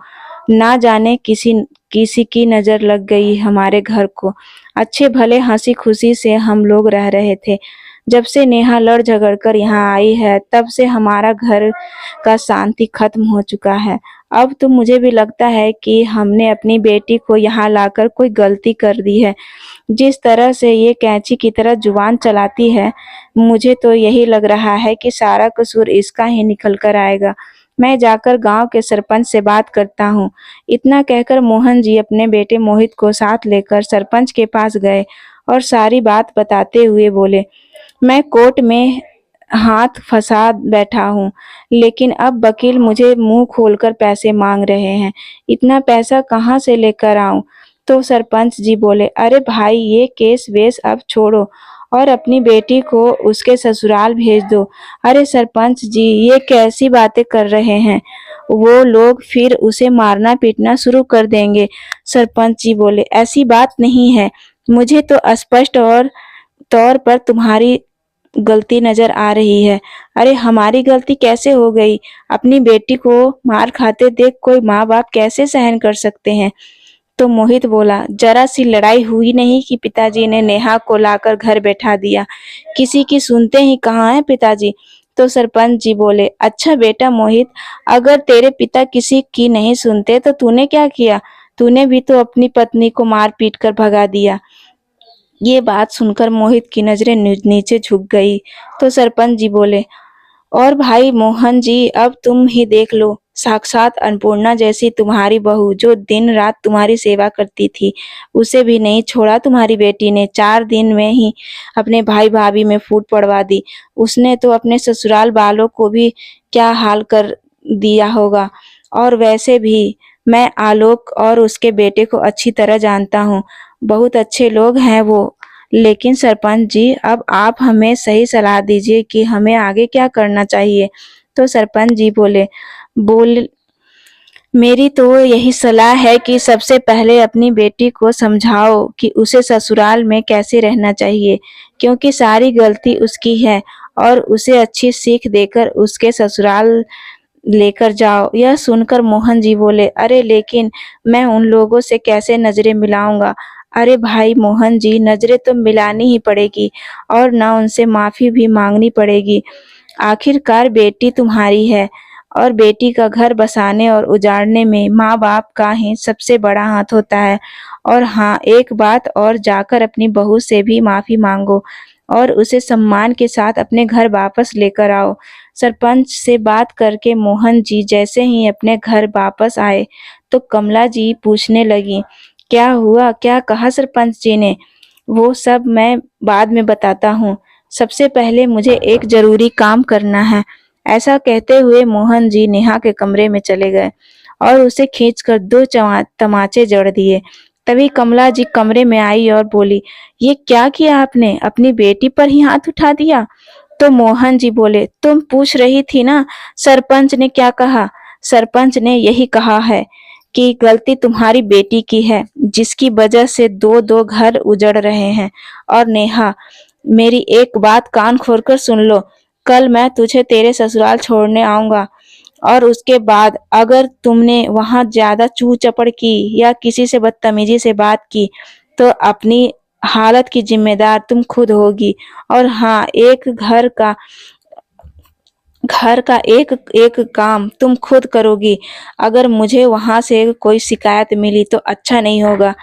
ना जाने किसी किसी की नजर लग गई हमारे घर को। अच्छे भले हंसी खुशी से हम लोग रह रहे थे। जब से नेहा लड़ झगड़ कर यहाँ आई है, तब से हमारा घर का शांति खत्म हो चुका है। अब तो मुझे भी लगता है कि हमने अपनी बेटी को यहाँ लाकर कोई गलती कर दी है। जिस तरह से ये कैंची की तरह जुबान चलाती है, मुझे तो यही लग रहा है कि सारा कसूर इसका ही निकल कर आएगा। मैं जाकर गांव के सरपंच से बात करता हूँ। इतना कहकर मोहन जी अपने बेटे मोहित को साथ लेकर सरपंच के पास गए और सारी बात बताते हुए बोले, मैं कोर्ट में हाथ फंसा बैठा हूँ, लेकिन अब वकील मुझे मुंह खोलकर पैसे मांग रहे हैं। इतना पैसा कहाँ से लेकर आऊं? तो सरपंच जी बोले, अरे भाई, ये केस वेस अब छोड़ो और अपनी बेटी को उसके ससुराल भेज दो। अरे सरपंच जी, ये कैसी बातें कर रहे हैं? वो लोग फिर उसे मारना पीटना शुरू कर देंगे। सरपंच जी बोले, ऐसी बात नहीं है, मुझे तो स्पष्ट और तौर पर तुम्हारी गलती नजर आ रही है। अरे हमारी गलती कैसे हो गई? अपनी बेटी को मार खाते देख कोई माँ बाप कैसे सहन कर सकते हैं? तो मोहित बोला, जरा सी लड़ाई हुई नहीं कि पिताजी ने नेहा को लाकर घर बैठा दिया। किसी की सुनते ही कहाँ है पिताजी। तो सरपंच जी बोले, अच्छा बेटा मोहित, अगर तेरे पिता किसी की नहीं सुनते तो तूने क्या किया? तूने भी तो अपनी पत्नी को मार पीट कर भगा दिया। ये बात सुनकर मोहित की नजरें नीचे झुक गई। तो सरपंच जी बोले, और भाई मोहन जी, अब तुम ही देख लो, साक्षात अन्नपूर्णा जैसी तुम्हारी बहू जो दिन रात तुम्हारी सेवा करती थी, उसे भी नहीं छोड़ा तुम्हारी बेटी ने। 4 दिन में ही अपने भाई भाभी में फूट पड़वा दी। उसने तो अपने ससुराल वालों को भी क्या हाल कर दिया होगा। और वैसे भी मैं आलोक और उसके बेटे को अच्छी तरह जानता हूँ, बहुत अच्छे लोग हैं वो। लेकिन सरपंच जी, अब आप हमें सही सलाह दीजिए कि हमें आगे क्या करना चाहिए। तो सरपंच जी बोल मेरी तो यही सलाह है कि सबसे पहले अपनी बेटी को समझाओ कि उसे ससुराल में कैसे रहना चाहिए, क्योंकि सारी गलती उसकी है, और उसे अच्छी सीख देकर उसके ससुराल लेकर जाओ। यह सुनकर मोहन जी बोले, अरे लेकिन मैं उन लोगों से कैसे नजरें मिलाऊंगा? अरे भाई मोहन जी, नजरें तो मिलानी ही पड़ेगी, और ना उनसे माफी भी मांगनी पड़ेगी। आखिरकार बेटी तुम्हारी है, और बेटी का घर बसाने और उजाड़ने में माँ बाप का ही सबसे बड़ा हाथ होता है। और हाँ, एक बात और, जाकर अपनी बहू से भी माफी मांगो और उसे सम्मान के साथ अपने घर वापस लेकर आओ। सरपंच से बात करके मोहन जी जैसे ही अपने घर वापस आए तो कमला जी पूछने लगी, क्या हुआ, क्या कहा सरपंच जी ने? वो सब मैं बाद में बताता हूँ, सबसे पहले मुझे एक जरूरी काम करना है। ऐसा कहते हुए मोहन जी नेहा के कमरे में चले गए और उसे खींचकर दो तमाचे जड़ दिए। तभी कमला जी कमरे में आई और बोली, ये क्या किया आपने? अपनी बेटी पर ही हाथ उठा दिया? तो मोहन जी बोले, तुम पूछ रही थी ना सरपंच ने क्या कहा? सरपंच ने यही कहा है कि गलती तुम्हारी बेटी की है, जिसकी वजह से दो दो घर उजड़ रहे हैं। और नेहा, मेरी एक बात कान खोलकर सुन लो, कल मैं तुझे तेरे ससुराल छोड़ने आऊंगा, और उसके बाद अगर तुमने वहां ज्यादा चू चपड़ की या किसी से बदतमीजी से बात की तो अपनी हालत की जिम्मेदार तुम खुद होगी। और हाँ, घर का एक एक काम तुम खुद करोगी। अगर मुझे वहां से कोई शिकायत मिली तो अच्छा नहीं होगा।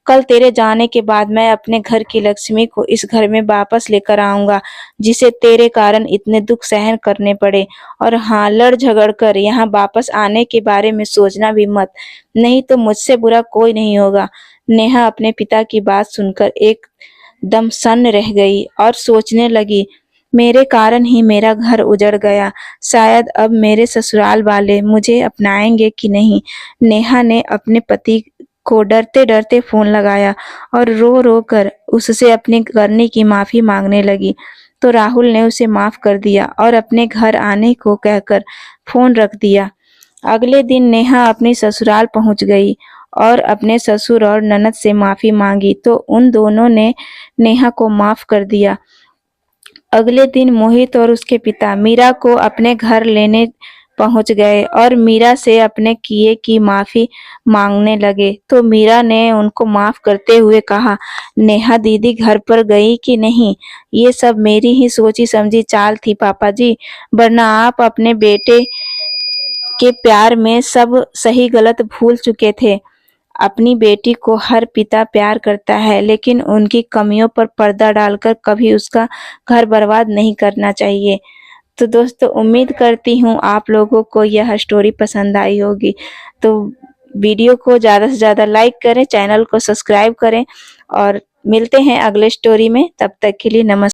कल तेरे जाने के बाद मैं अपने घर की लक्ष्मी को इस घर में वापस लेकर आऊंगा, जिसे तेरे कारण इतने दुख सहन करने पड़े। और हाँ, लड़ झगड़ कर यहाँ वापस आने के बारे में सोचना भी मत, नहीं तो मुझसे बुरा कोई नहीं होगा। नेहा अपने पिता की बात सुनकर एकदम सन्न रह गई और सोचने लगी, मेरे कारण ही मेरा घर उजड़ गया, शायद अब मेरे ससुराल वाले मुझे अपनाएंगे कि नहीं। नेहा ने अपने पति को डरते डरते फोन लगाया और रो रो कर उससे अपनी करनी की माफी मांगने लगी। तो राहुल ने उसे माफ कर दिया और अपने घर आने को कहकर फोन रख दिया। अगले दिन नेहा अपनी ससुराल पहुंच गई और अपने ससुर और ननद से माफी मांगी तो उन दोनों ने नेहा को माफ कर दिया। अगले दिन मोहित और उसके पिता मीरा को अपने घर लेने पहुंच गए और मीरा से अपने किए की माफी मांगने लगे। तो मीरा ने उनको माफ करते हुए कहा, नेहा दीदी घर पर गई कि नहीं? ये सब मेरी ही सोची समझी चाल थी पापा जी, वरना आप अपने बेटे के प्यार में सब सही गलत भूल चुके थे। अपनी बेटी को हर पिता प्यार करता है, लेकिन उनकी कमियों पर पर्दा डालकर कभी उसका घर बर्बाद नहीं करना चाहिए। तो दोस्तों, उम्मीद करती हूँ आप लोगों को यह स्टोरी पसंद आई होगी। तो वीडियो को ज़्यादा से ज़्यादा लाइक करें, चैनल को सब्सक्राइब करें, और मिलते हैं अगले स्टोरी में। तब तक के लिए नमस्कार।